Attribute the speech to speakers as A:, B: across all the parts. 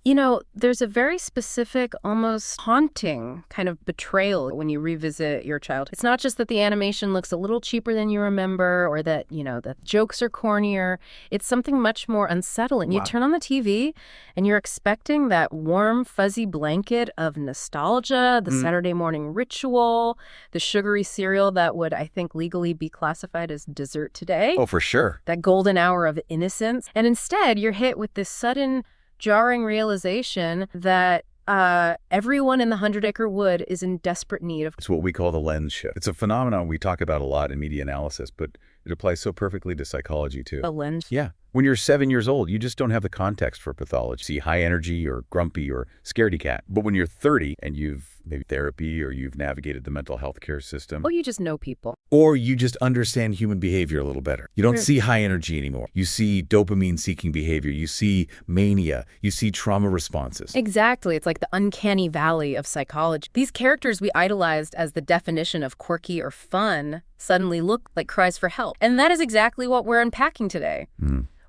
A: You know, there's a very specific, almost haunting kind of betrayal when you revisit your child. It's not just that the animation looks a little cheaper than you remember or that, the jokes are cornier. It's something much more unsettling.
B: Wow.
A: You turn on the TV and you're expecting that warm, fuzzy blanket of nostalgia, the Saturday morning ritual, the sugary cereal that would, I think, legally be classified as dessert today.
B: Oh, for sure.
A: That golden hour of innocence. And instead, you're hit with this sudden jarring realization that everyone in the 100-acre wood is in desperate need of...
C: It's what we call the lens shift. It's a phenomenon we talk about a lot in media analysis, but it applies so perfectly to psychology, too.
A: A lens?
C: Yeah. When you're 7 years old, you just don't have the context for pathology. See high energy or grumpy or scaredy cat. But when you're 30 and you've maybe therapy or you've navigated the mental health care system.
A: Or you just know people.
C: Or you just understand human behavior a little better. You don't see high energy anymore. You see dopamine-seeking behavior. You see mania. You see trauma responses.
A: Exactly. It's like the uncanny valley of psychology. These characters we idolized as the definition of quirky or fun suddenly look like cries for help. And that is exactly what we're unpacking today.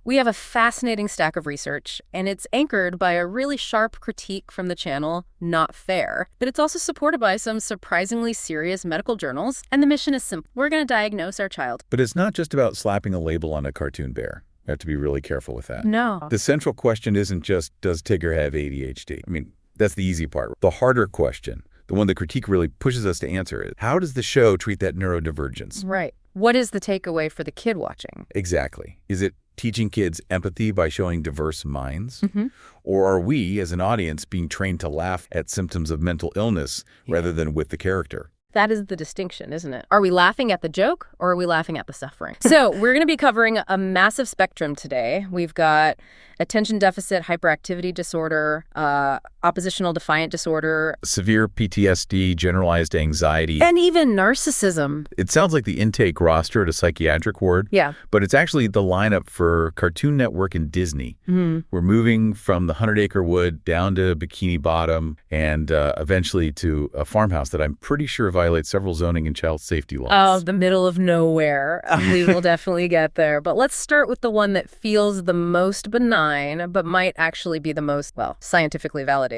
A: We have a fascinating stack of research, and it's anchored by a really sharp critique from the channel, Not Fair. But it's also supported by some surprisingly serious medical journals, and the mission is simple. We're going to diagnose our child.
C: But it's not just about slapping a label on a cartoon bear. You have to be really careful with that.
A: No.
C: The central question isn't just, does Tigger have ADHD? I mean, that's the easy part. The harder question, the one the critique really pushes us to answer is, how does the show treat that neurodivergence?
A: Right. What is the takeaway for the kid watching?
C: Exactly. Is it teaching kids empathy by showing diverse minds? Or are we, as an audience, being trained to laugh at symptoms of mental illness rather than with the character?
A: That is the distinction, isn't it? Are we laughing at the joke or are we laughing at the suffering? So we're going to be covering a massive spectrum today. We've got attention deficit hyperactivity disorder, oppositional defiant disorder,
C: severe PTSD, generalized anxiety,
A: and even narcissism.
C: It sounds like the intake roster at a psychiatric ward.
A: Yeah.
C: But it's actually the lineup for Cartoon Network and Disney. We're moving from the 100-acre wood down to Bikini Bottom and eventually to a farmhouse that I'm pretty sure violates several zoning and child safety laws.
A: Oh, the middle of nowhere. We will definitely get there. But let's start with the one that feels the most benign, but might actually be the most, scientifically validated.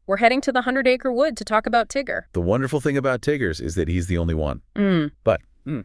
A: We're heading to the 100-acre wood to talk about Tigger.
C: The wonderful thing about Tiggers is that he's the only one. But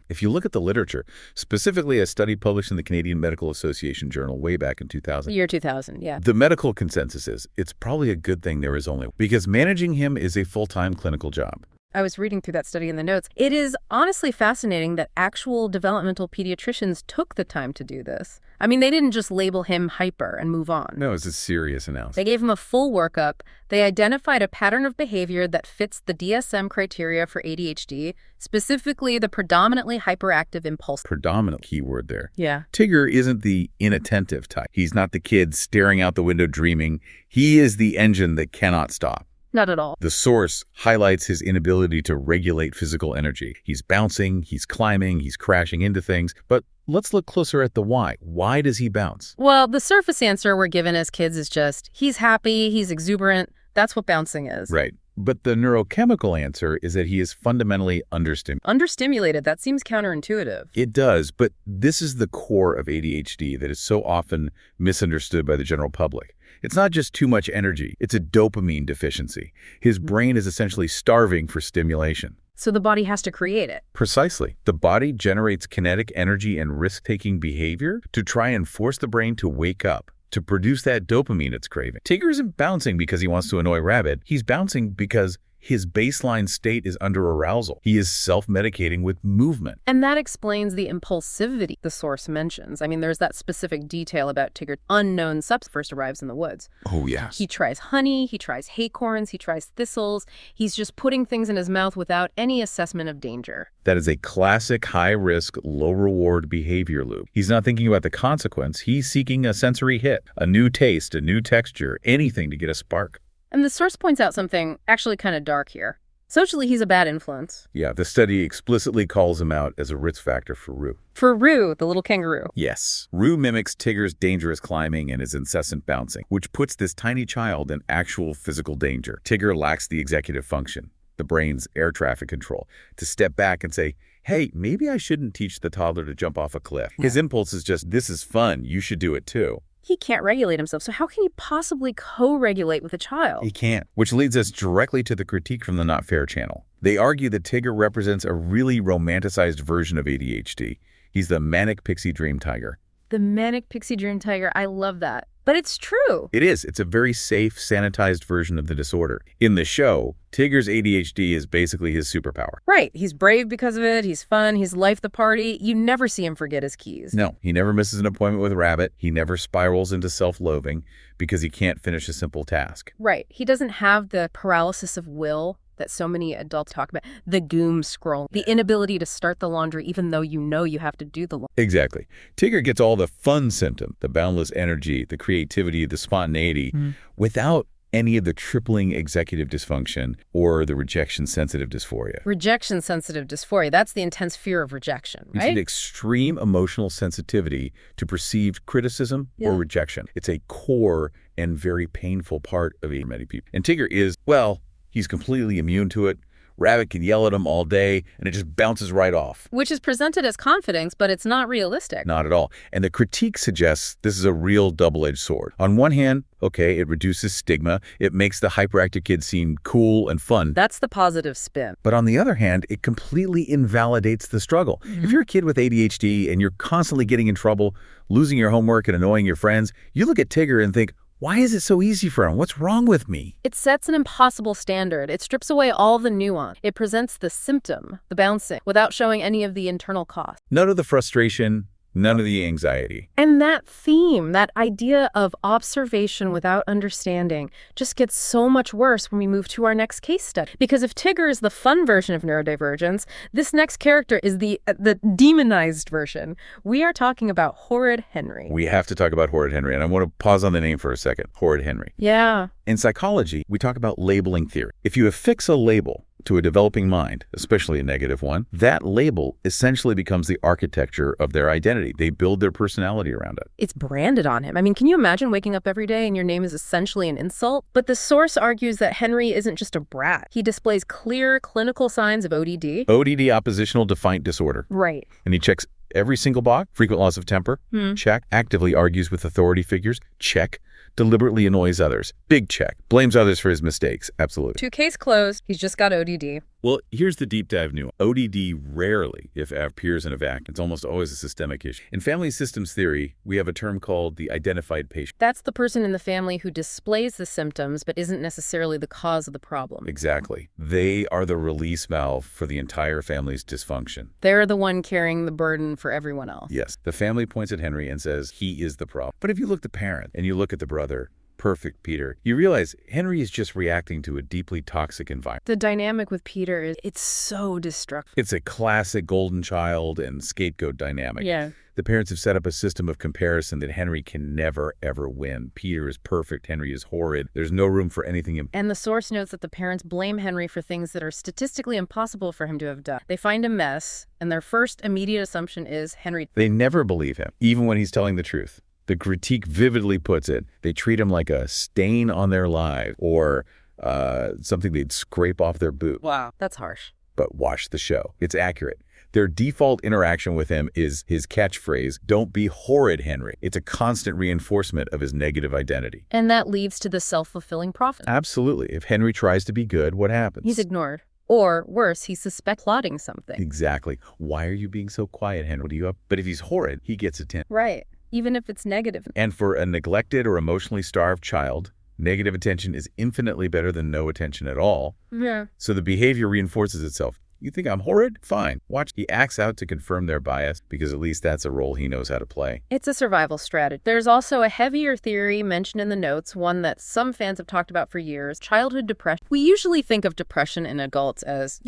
C: if you look at the literature, specifically a study published in the Canadian Medical Association Journal way back in 2000.
A: Year 2000, yeah.
C: The medical consensus is it's probably a good thing there is only, because managing him is a full-time clinical job.
A: I was reading through that study in the notes. It is honestly fascinating that actual developmental pediatricians took the time to do this. I mean, they didn't just label him hyper and move on.
C: No, it's a serious analysis.
A: They gave him a full workup. They identified a pattern of behavior that fits the DSM criteria for ADHD, specifically the predominantly hyperactive impulse.
C: Predominant keyword there.
A: Yeah.
C: Tigger isn't the inattentive type. He's not the kid staring out the window dreaming. He is the engine that cannot stop.
A: Not at all.
C: The source highlights his inability to regulate physical energy. He's bouncing, he's climbing, he's crashing into things. But let's look closer at the why. Why does he bounce?
A: Well, the surface answer we're given as kids is just, he's happy, he's exuberant. That's what bouncing is.
C: Right. But the neurochemical answer is that he is fundamentally understimulated.
A: Understimulated, that seems counterintuitive.
C: It does, but this is the core of ADHD that is so often misunderstood by the general public. It's not just too much energy, it's a dopamine deficiency. His brain is essentially starving for stimulation.
A: So the body has to create it.
C: Precisely. The body generates kinetic energy and risk-taking behavior to try and force the brain to wake up, to produce that dopamine it's craving. Tigger isn't bouncing because he wants to annoy Rabbit. He's bouncing because his baseline state is under arousal. He is self-medicating with movement.
A: And that explains the impulsivity the source mentions. I mean, there's that specific detail about Tigger's unknown substance first arrives in the woods.
C: Oh, yeah.
A: He tries honey, he tries acorns, he tries thistles. He's just putting things in his mouth without any assessment of danger.
C: That is a classic high-risk, low-reward behavior loop. He's not thinking about the consequence. He's seeking a sensory hit, a new taste, a new texture, anything to get a spark.
A: And the source points out something actually kind of dark here. Socially, he's a bad influence.
C: Yeah, the study explicitly calls him out as a risk factor for Rue.
A: For Rue, the little kangaroo.
C: Yes. Rue mimics Tigger's dangerous climbing and his incessant bouncing, which puts this tiny child in actual physical danger. Tigger lacks the executive function, the brain's air traffic control, to step back and say, hey, maybe I shouldn't teach the toddler to jump off a cliff. His impulse is just, this is fun, you should do it too.
A: He can't regulate himself, so how can he possibly co-regulate with a child?
C: He can't. Which leads us directly to the critique from the Not Fair channel. They argue that Tigger represents a really romanticized version of ADHD. He's the manic pixie dream tiger.
A: The manic pixie dream tiger, I love that. But it's true.
C: It is. It's a very safe, sanitized version of the disorder. In the show, Tigger's ADHD is basically his superpower.
A: Right. He's brave because of it. He's fun. He's life the party. You never see him forget his keys.
C: No, he never misses an appointment with Rabbit. He never spirals into self-loathing because he can't finish a simple task.
A: Right. He doesn't have the paralysis of will that so many adults talk about, the doom scroll, the inability to start the laundry even though you have to do the laundry.
C: Exactly. Tigger gets all the fun symptoms, the boundless energy, the creativity, the spontaneity, without any of the tripling executive dysfunction or the rejection-sensitive dysphoria.
A: Rejection-sensitive dysphoria, that's the intense fear of rejection, right?
C: It's an extreme emotional sensitivity to perceived criticism or rejection. It's a core and very painful part of many people. And Tigger is, well, he's completely immune to it. Rabbit can yell at him all day, and it just bounces right off.
A: Which is presented as confidence, but it's not realistic.
C: Not at all. And the critique suggests this is a real double-edged sword. On one hand, okay, it reduces stigma. It makes the hyperactive kid seem cool and fun.
A: That's the positive spin.
C: But on the other hand, it completely invalidates the struggle. If you're a kid with ADHD and you're constantly getting in trouble, losing your homework and annoying your friends, you look at Tigger and think, why is it so easy for him? What's wrong with me?
A: It sets an impossible standard. It strips away all the nuance. It presents the symptom, the bouncing, without showing any of the internal cost.
C: None of the frustration, none of the anxiety.
A: And that theme, that idea of observation without understanding, just gets so much worse when we move to our next case study. Because if Tigger is the fun version of neurodivergence, this next character is the demonized version. We are talking about Horrid Henry.
C: We have to talk about Horrid Henry, and I want to pause on the name for a second. Horrid Henry.
A: Yeah.
C: In psychology, we talk about labeling theory. If you affix a label to a developing mind, especially a negative one, that label essentially becomes the architecture of their identity. They build their personality around it.
A: It's branded on him. I mean, can you imagine waking up every day and your name is essentially an insult? But the source argues that Henry isn't just a brat. He displays clear clinical signs of ODD.
C: ODD, oppositional defiant disorder.
A: Right.
C: And he checks every single box. Frequent loss of temper. Check. Actively argues with authority figures. Check. Deliberately annoys others. Big check. Blames others for his mistakes. Absolutely.
A: 2 case closed. He's just got ODD.
C: Well, here's the deep dive nuance. ODD rarely, if appears in a vacuum. It's almost always a systemic issue. In family systems theory, we have a term called the identified patient.
A: That's the person in the family who displays the symptoms but isn't necessarily the cause of the problem.
C: Exactly. They are the release valve for the entire family's dysfunction.
A: They're the one carrying the burden for everyone else.
C: Yes. The family points at Henry and says he is the problem. But if you look at the parent and you look at the brother, perfect Peter, you realize Henry is just reacting to a deeply toxic environment.
A: The dynamic with Peter is it's so destructive.
C: It's a classic golden child and scapegoat dynamic.
A: Yeah.
C: The parents have set up a system of comparison that Henry can never, ever win. Peter is perfect. Henry is horrid. There's no room for anything.
A: And the source notes that the parents blame Henry for things that are statistically impossible for him to have done. They find a mess, and their first immediate assumption is Henry.
C: They never believe him, even when he's telling the truth. The critique vividly puts it. They treat him like a stain on their life or something they'd scrape off their boot.
A: Wow, that's harsh.
C: But watch the show. It's accurate. Their default interaction with him is his catchphrase, "Don't be horrid, Henry." It's a constant reinforcement of his negative identity.
A: And that leads to the self-fulfilling prophecy.
C: Absolutely. If Henry tries to be good, what happens?
A: He's ignored. Or worse, he suspects plotting something.
C: Exactly. Why are you being so quiet, Henry? What are you up? But if he's horrid, he gets attention.
A: Right. Even if it's negative.
C: And for a neglected or emotionally starved child, negative attention is infinitely better than no attention at all.
A: Yeah.
C: So the behavior reinforces itself. You think I'm horrid? Fine. Watch. He acts out to confirm their bias because at least that's a role he knows how to play.
A: It's a survival strategy. There's also a heavier theory mentioned in the notes, one that some fans have talked about for years, childhood depression. We usually think of depression in adults as,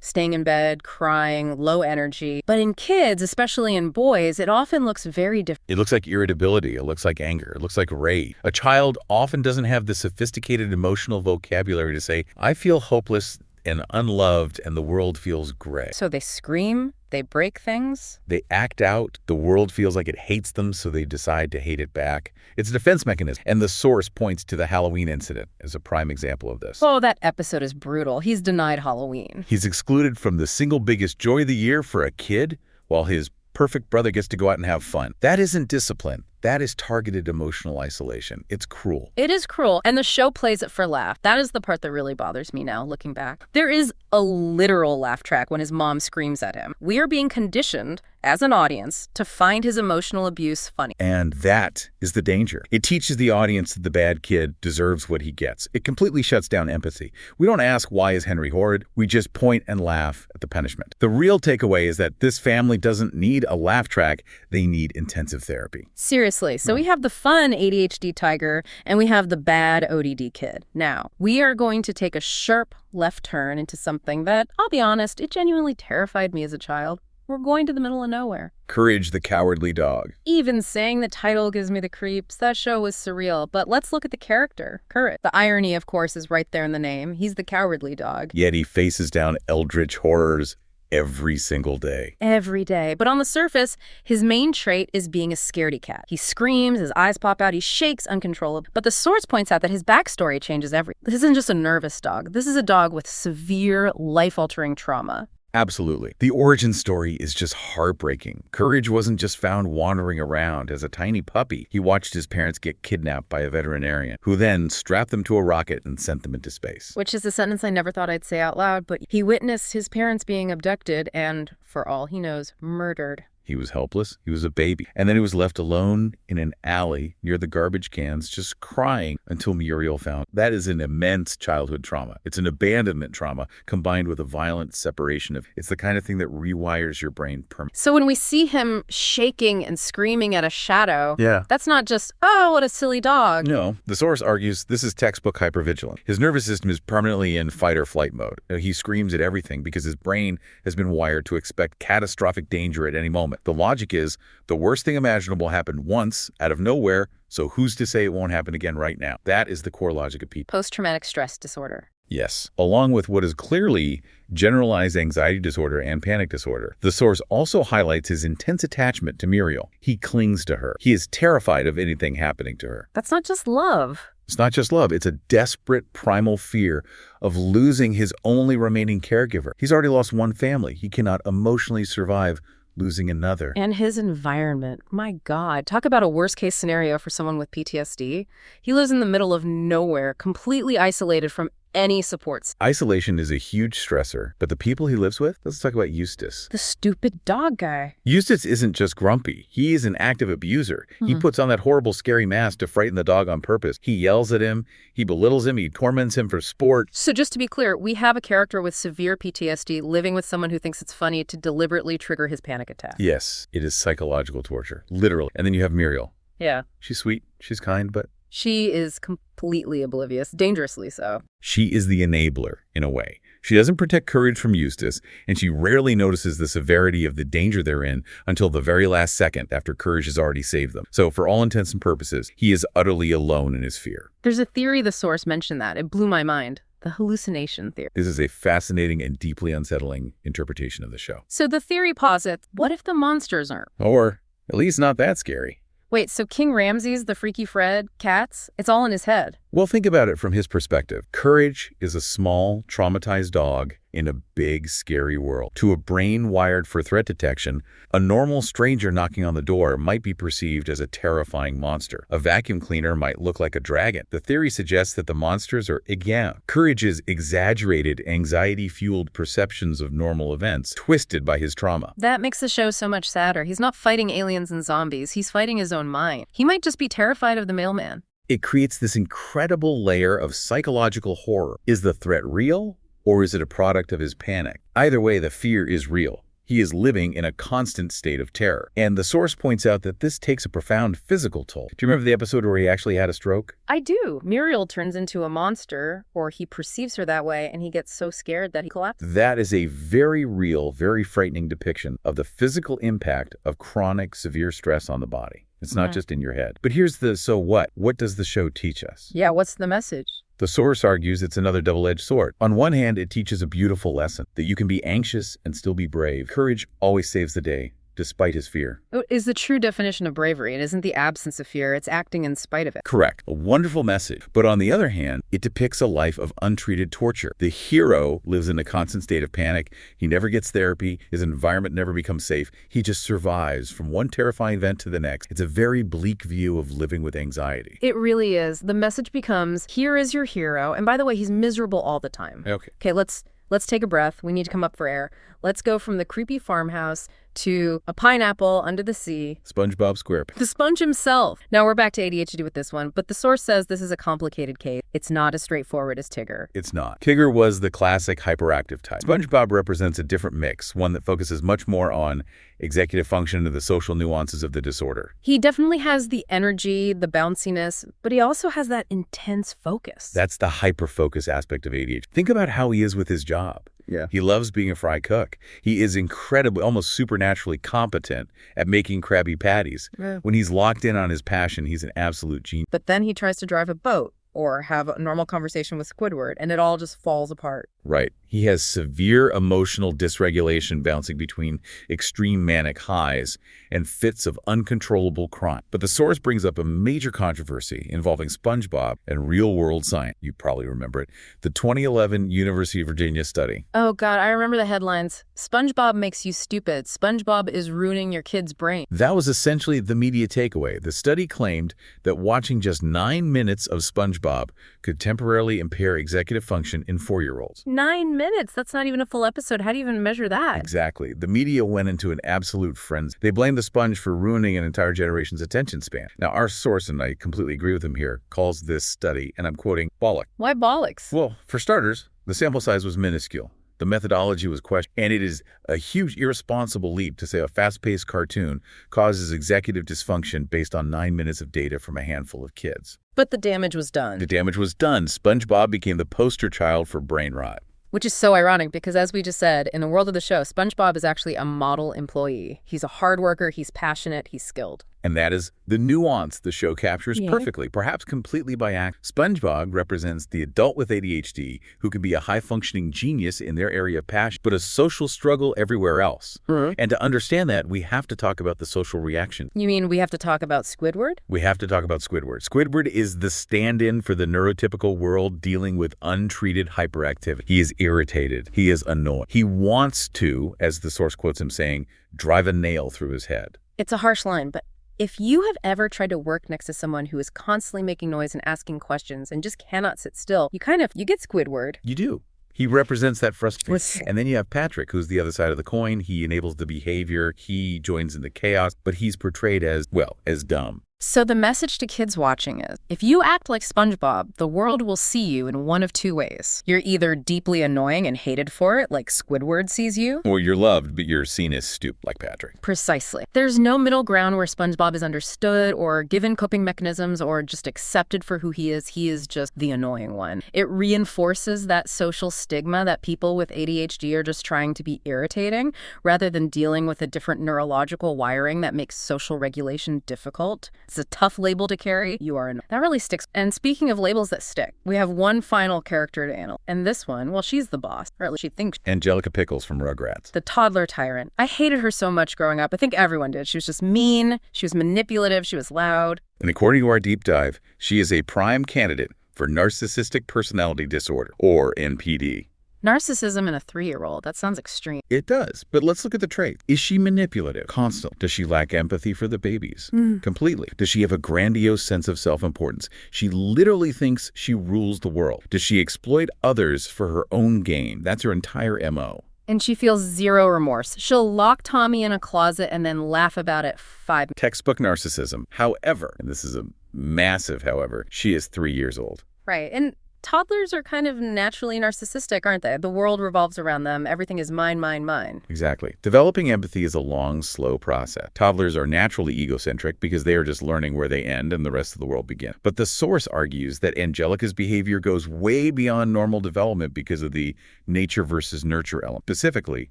A: staying in bed, crying, low energy. But in kids, especially in boys, it often looks very different.
C: It looks like irritability. It looks like anger. It looks like rage. A child often doesn't have the sophisticated emotional vocabulary to say, I feel hopeless and unloved and the world feels gray.
A: So they scream, they break things.
C: They act out. The world feels like it hates them, so they decide to hate it back. It's a defense mechanism. And the source points to the Halloween incident as a prime example of this.
A: Oh, that episode is brutal. He's denied Halloween.
C: He's excluded from the single biggest joy of the year for a kid while his perfect brother gets to go out and have fun. That isn't discipline. That is targeted emotional isolation. It's cruel.
A: It is cruel, and the show plays it for laugh. That is the part that really bothers me now, looking back. There is a literal laugh track when his mom screams at him. We are being conditioned, as an audience, to find his emotional abuse funny.
C: And that is the danger. It teaches the audience that the bad kid deserves what he gets. It completely shuts down empathy. We don't ask, why is Henry horrid? We just point and laugh at the punishment. The real takeaway is that this family doesn't need a laugh track. They need intensive therapy.
A: Seriously. So we have the fun ADHD Tigger, and we have the bad ODD kid. Now, we are going to take a sharp left turn into something that, I'll be honest, it genuinely terrified me as a child. We're going to the middle of nowhere.
C: Courage the Cowardly Dog.
A: Even saying the title gives me the creeps. That show was surreal. But let's look at the character, Courage. The irony, of course, is right there in the name. He's the cowardly dog.
C: Yet he faces down eldritch horrors every single day.
A: Every day. But on the surface, his main trait is being a scaredy cat. He screams, his eyes pop out, he shakes uncontrollably. But the source points out that his backstory changes everything. This isn't just a nervous dog. This is a dog with severe, life-altering trauma.
C: Absolutely. The origin story is just heartbreaking. Courage wasn't just found wandering around as a tiny puppy. He watched his parents get kidnapped by a veterinarian, who then strapped them to a rocket and sent them into space.
A: Which is a sentence I never thought I'd say out loud, but he witnessed his parents being abducted and, for all he knows, murdered.
C: He was helpless. He was a baby. And then he was left alone in an alley near the garbage cans, just crying until Muriel found. That is an immense childhood trauma. It's an abandonment trauma combined with a violent separation of. It's the kind of thing that rewires your brain permanently.
A: So when we see him shaking and screaming at a shadow,
C: yeah,
A: that's not just, oh, what a silly dog.
C: No. The source argues this is textbook hypervigilance. His nervous system is permanently in fight or flight mode. He screams at everything because his brain has been wired to expect catastrophic danger at any moment. The logic is the worst thing imaginable happened once out of nowhere, so who's to say it won't happen again right now? That is the core logic of PT.
A: Post-traumatic stress disorder.
C: Yes, along with what is clearly generalized anxiety disorder and panic disorder. The source also highlights his intense attachment to Muriel. He clings to her. He is terrified of anything happening to her.
A: That's not just love.
C: It's not just love. It's a desperate, primal fear of losing his only remaining caregiver. He's already lost one family. He cannot emotionally survive losing another.
A: And his environment. My God. Talk about a worst-case scenario for someone with PTSD. He lives in the middle of nowhere, completely isolated from any supports.
C: Isolation is a huge stressor, but the people he lives with? Let's talk about Eustace.
A: The stupid dog guy.
C: Eustace isn't just grumpy. He is an active abuser. He puts on that horrible, scary mask to frighten the dog on purpose. He yells at him. He belittles him. He torments him for sport.
A: So just to be clear, we have a character with severe PTSD living with someone who thinks it's funny to deliberately trigger his panic attack.
C: Yes, it is psychological torture. Literally. And then you have Muriel.
A: Yeah.
C: She's sweet. She's kind, but
A: she is completely oblivious, dangerously so.
C: She is the enabler, in a way. She doesn't protect Courage from Eustace, and she rarely notices the severity of the danger they're in until the very last second after Courage has already saved them. So for all intents and purposes, he is utterly alone in his fear.
A: There's a theory the source mentioned that. It blew my mind. The hallucination theory.
C: This is a fascinating and deeply unsettling interpretation of the show.
A: So the theory posits, what if the monsters aren't?
C: Or at least not that scary.
A: Wait, so King Ramses, the Freaky Fred, cats, it's all in his head.
C: Well, think about it from his perspective. Courage is a small, traumatized dog in a big, scary world. To a brain wired for threat detection, a normal stranger knocking on the door might be perceived as a terrifying monster. A vacuum cleaner might look like a dragon. The theory suggests that the monsters are, again, Courage's exaggerated, anxiety-fueled perceptions of normal events, twisted by his trauma.
A: That makes the show so much sadder. He's not fighting aliens and zombies. He's fighting his own mind. He might just be terrified of the mailman.
C: It creates this incredible layer of psychological horror. Is the threat real, or is it a product of his panic? Either way, the fear is real. He is living in a constant state of terror. And the source points out that this takes a profound physical toll. Do you remember the episode where he actually had a stroke?
A: I do. Muriel turns into a monster, or he perceives her that way, and he gets so scared that he collapses.
C: That is a very real, very frightening depiction of the physical impact of chronic, severe stress on the body. It's not just in your head. But here's the so what? What does the show teach us?
A: Yeah, what's the message?
C: The source argues it's another double-edged sword. On one hand, it teaches a beautiful lesson, that you can be anxious and still be brave. Courage always saves the day, despite his fear.
A: Is the true definition of bravery. It isn't the absence of fear, it's acting in spite of it.
C: Correct. A wonderful message. But on the other hand, it depicts a life of untreated torture. The hero lives in a constant state of panic. He never gets therapy. His environment never becomes safe. He just survives from one terrifying event to the next. It's a very bleak view of living with anxiety.
A: It really is. The message becomes, here is your hero. And by the way, he's miserable all the time. Okay, let's take a breath. We need to come up for air. Let's go from the creepy farmhouse to a pineapple under the sea.
C: SpongeBob SquarePants.
A: The sponge himself. Now we're back to ADHD with this one, but the source says this is a complicated case. It's not as straightforward as Tigger.
C: It's not. Tigger was the classic hyperactive type. SpongeBob represents a different mix, one that focuses much more on executive function and the social nuances of the disorder.
A: He definitely has the energy, the bounciness, but he also has that intense focus.
C: That's the hyper-focus aspect of ADHD. Think about how he is with his job.
B: Yeah.
C: He loves being a fry cook. He is incredibly, almost supernaturally competent at making Krabby Patties.
A: Yeah.
C: When he's locked in on his passion, he's an absolute genius.
A: But then he tries to drive a boat or have a normal conversation with Squidward, and it all just falls apart.
C: Right. He has severe emotional dysregulation bouncing between extreme manic highs and fits of uncontrollable crime. But the source brings up a major controversy involving SpongeBob and real-world science. You probably remember it. The 2011 University of Virginia study.
A: Oh, God, I remember the headlines. SpongeBob makes you stupid. SpongeBob is ruining your kid's brain.
C: That was essentially the media takeaway. The study claimed that watching just 9 minutes of SpongeBob could temporarily impair executive function in 4-year-olds.
A: 9 minutes? That's not even a full episode. How do you even measure that?
C: Exactly. The media went into an absolute frenzy. They blamed the sponge for ruining an entire generation's attention span. Now, our source, and I completely agree with him here, calls this study, and I'm quoting, bollock.
A: Why bollocks?
C: Well, for starters, the sample size was minuscule. The methodology was questioned, and it is a huge irresponsible leap to say a fast-paced cartoon causes executive dysfunction based on 9 minutes of data from a handful of kids.
A: But the damage was done.
C: The damage was done. SpongeBob became the poster child for brain rot.
A: Which is so ironic because, as we just said, in the world of the show, SpongeBob is actually a model employee. He's a hard worker, he's passionate, he's skilled.
C: And that is the nuance the show captures perfectly, perhaps completely by act. SpongeBob represents the adult with ADHD who can be a high-functioning genius in their area of passion, but a social struggle everywhere else. And to understand that, we have to talk about the social reaction.
A: You mean we have to talk about Squidward?
C: We have to talk about Squidward. Squidward is the stand-in for the neurotypical world dealing with untreated hyperactivity. He is irritated. He is annoyed. He wants to, as the source quotes him saying, drive a nail through his head.
A: It's a harsh line, but if you have ever tried to work next to someone who is constantly making noise and asking questions and just cannot sit still, you get Squidward.
C: You do. He represents that frustration. And then you have Patrick, who's the other side of the coin. He enables the behavior. He joins in the chaos, but he's portrayed as, well, as dumb.
A: So the message to kids watching is, if you act like SpongeBob, the world will see you in one of two ways. You're either deeply annoying and hated for it, like Squidward sees you.
C: Or you're loved, but you're seen as stupid, like Patrick.
A: Precisely. There's no middle ground where SpongeBob is understood or given coping mechanisms or just accepted for who he is. He is just the annoying one. It reinforces that social stigma that people with ADHD are just trying to be irritating, rather than dealing with a different neurological wiring that makes social regulation difficult. It's a tough label to carry. You are annoying. That really sticks. And speaking of labels that stick, we have one final character to analyze. And this one, well, she's the boss, or at least she thinks.
C: Angelica Pickles from Rugrats.
A: The toddler tyrant. I hated her so much growing up. I think everyone did. She was just mean. She was manipulative. She was loud.
C: And according to our deep dive, she is a prime candidate for narcissistic personality disorder, or NPD.
A: Narcissism in a 3-year-old. That sounds extreme.
C: It does, but let's look at the trait. Is she manipulative? Constant. Does she lack empathy for the babies? Completely. Does she have a grandiose sense of self-importance? She literally thinks she rules the world. Does she exploit others for her own gain? That's her entire MO.
A: And she feels zero remorse. She'll lock Tommy in a closet and then laugh about it 5 minutes.
C: Textbook narcissism. However, and this is a massive however, she is 3 years old.
A: Right. And toddlers are kind of naturally narcissistic, aren't they? The world revolves around them. Everything is mine, mine, mine.
C: Exactly. Developing empathy is a long, slow process. Toddlers are naturally egocentric because they are just learning where they end and the rest of the world begins. But the source argues that Angelica's behavior goes way beyond normal development because of the nature versus nurture element. Specifically,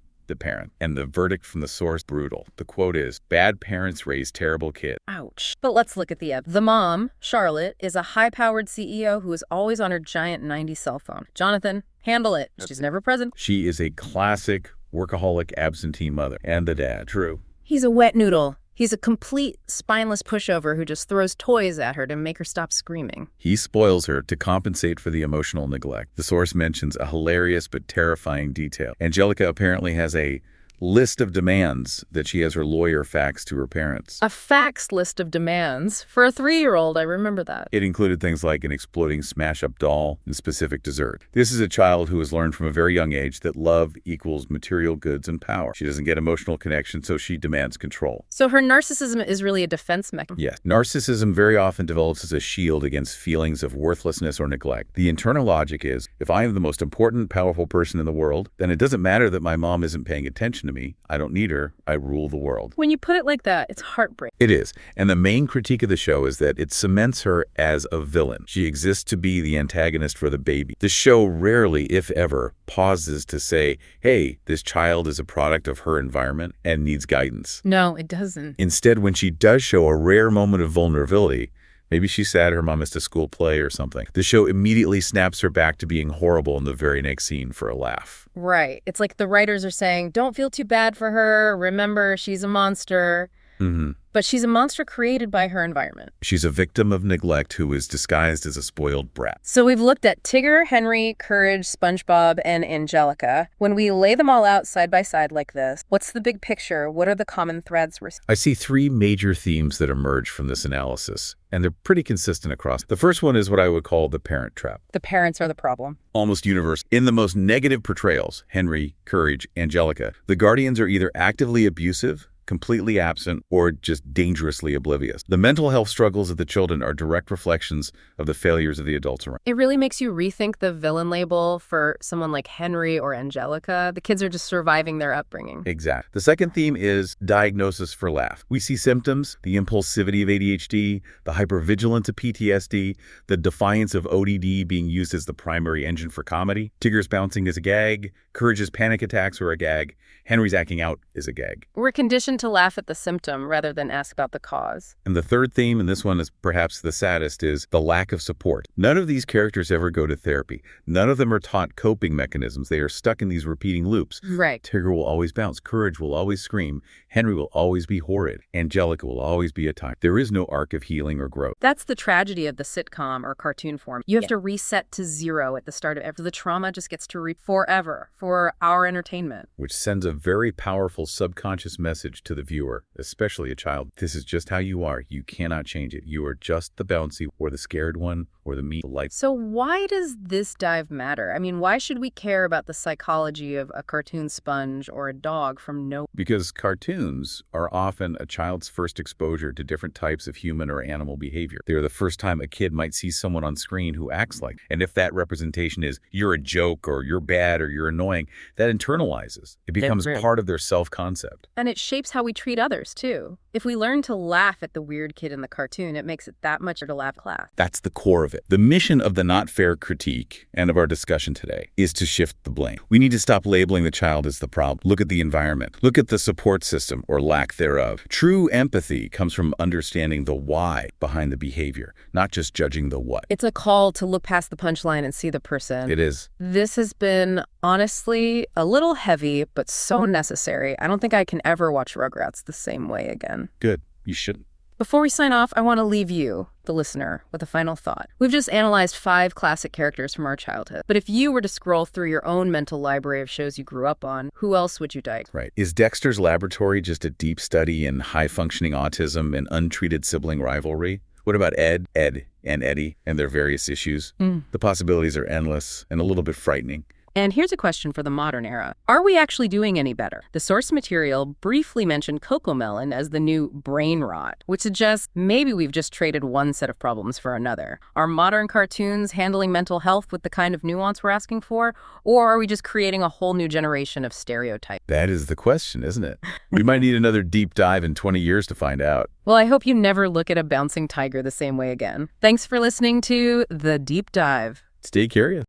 C: the parent. And the verdict from the source, brutal. The quote is, bad parents raise terrible kids.
A: Ouch. But let's look at the evidence. The mom, Charlotte, is a high-powered CEO who is always on her giant 90s cell phone. Jonathan, handle it. She's never present.
C: She is a classic workaholic absentee mother. And the dad. True.
A: He's a wet noodle. He's a complete spineless pushover who just throws toys at her to make her stop screaming.
C: He spoils her to compensate for the emotional neglect. The source mentions a hilarious but terrifying detail. Angelica apparently has a list of demands that she has her lawyer fax to her parents.
A: A fax list of demands? For a 3-year-old, I remember that.
C: It included things like an exploding smash-up doll and specific dessert. This is a child who has learned from a very young age that love equals material goods and power. She doesn't get emotional connection, so she demands control.
A: So her narcissism is really a defense mechanism.
C: Yes. Narcissism very often develops as a shield against feelings of worthlessness or neglect. The internal logic is, if I am the most important, powerful person in the world, then it doesn't matter that my mom isn't paying attention to me. I don't need her. I rule the world.
A: When you put it like that, it's heartbreaking.
C: It is. And the main critique of the show is that it cements her as a villain. She exists to be the antagonist for the baby. The show rarely, if ever, pauses to say, hey, this child is a product of her environment and needs guidance.
A: No, it doesn't.
C: Instead, when she does show a rare moment of vulnerability, maybe she's sad her mom missed a school play or something, the show immediately snaps her back to being horrible in the very next scene for a laugh.
A: Right. It's like the writers are saying, don't feel too bad for her. Remember, she's a monster.
C: Mm-hmm.
A: But she's a monster created by her environment.
C: She's a victim of neglect who is disguised as a spoiled brat.
A: So we've looked at Tigger, Henry, Courage, SpongeBob, and Angelica. When we lay them all out side by side like this, what's the big picture? What are the common threads we're seeing?
C: I see 3 major themes that emerge from this analysis, and they're pretty consistent across. The first one is what I would call the parent trap.
A: The parents are the problem.
C: Almost universal. In the most negative portrayals, Henry, Courage, Angelica, the guardians are either actively abusive, completely absent, or just dangerously oblivious. The mental health struggles of the children are direct reflections of the failures of the adults around.
A: It really makes you rethink the villain label for someone like Henry or Angelica. The kids are just surviving their upbringing.
C: Exactly. The second theme is diagnosis for laugh. We see symptoms, the impulsivity of ADHD, the hypervigilance of PTSD, the defiance of ODD being used as the primary engine for comedy. Tigger's bouncing is a gag. Courage's panic attacks are a gag. Henry's acting out is a gag.
A: We're conditioned to laugh at the symptom rather than ask about the cause.
C: And the third theme, and this one is perhaps the saddest, is the lack of support. None of these characters ever go to therapy. None of them are taught coping mechanisms. They are stuck in these repeating loops.
A: Right.
C: Tigger will always bounce. Courage will always scream. Henry will always be horrid. Angelica will always be a type. There is no arc of healing or growth.
A: That's the tragedy of the sitcom or cartoon form. You have to reset to 0 at the start of every. The trauma just gets to reap forever for our entertainment.
C: Which sends a very powerful subconscious message to the viewer, especially a child. This is just how you are. You cannot change it. You are just the bouncy or the scared one or the meat life.
A: So why does this dive matter? I mean, why should we care about the psychology of a cartoon sponge or a dog from no?
C: Because cartoons are often a child's first exposure to different types of human or animal behavior. They are the first time a kid might see someone on screen who acts like. And if that representation is you're a joke or you're bad or you're annoying, that internalizes. It becomes part of their self-concept.
A: And it shapes how we treat others, too. If we learn to laugh at the weird kid in the cartoon, it makes it that much to laugh class.
C: That's the core of it. The mission of the not fair critique and of our discussion today is to shift the blame. We need to stop labeling the child as the problem. Look at the environment. Look at the support system or lack thereof. True empathy comes from understanding the why behind the behavior, not just judging the what.
A: It's a call to look past the punchline and see the person.
C: It is.
A: This has been, honestly, a little heavy, but so necessary. I don't think I can ever watch Rugrats the same way again.
C: Good. You shouldn't.
A: Before we sign off, I want to leave you, the listener, with a final thought. We've just analyzed 5 classic characters from our childhood. But if you were to scroll through your own mental library of shows you grew up on, who else would you diagnose?
C: Right. Is Dexter's Laboratory just a deep study in high-functioning autism and untreated sibling rivalry? What about Ed, and Eddie and their various issues? The possibilities are endless and a little bit frightening.
A: And here's a question for the modern era. Are we actually doing any better? The source material briefly mentioned Cocomelon as the new brain rot, which suggests maybe we've just traded one set of problems for another. Are modern cartoons handling mental health with the kind of nuance we're asking for? Or are we just creating a whole new generation of stereotypes?
C: That is the question, isn't it? We might need another deep dive in 20 years to find out.
A: Well, I hope you never look at a bouncing tiger the same way again. Thanks for listening to The Deep Dive.
C: Stay curious.